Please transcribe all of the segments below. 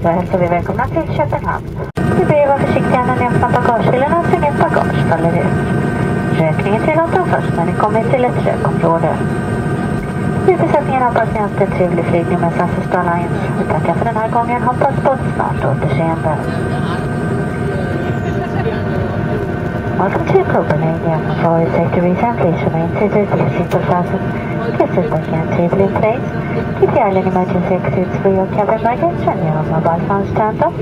Då hälsar vi välkomna till Köpenhamn. Vi ber er vara försiktiga när ni öppnar bagagehyllorna så inget bagage faller ut. Rökningen tillåter först när ni kommer till ett rökområde. Flygbesättningen hoppas ni haft en trevlig flygning med SAS Star Alliance. Vi tackar för den här gången. Hoppas på ett snart återseende. Welcome to Copenhagen. For your safety reason, please remain seated with your seatbelt fastened. Please sit back and table in place. Keep the island emergency exits for your cabin baggage and your mobile phones turned off.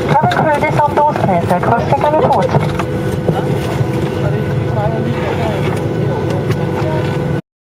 Cabin crew, this on doors, please. Cross-check and report.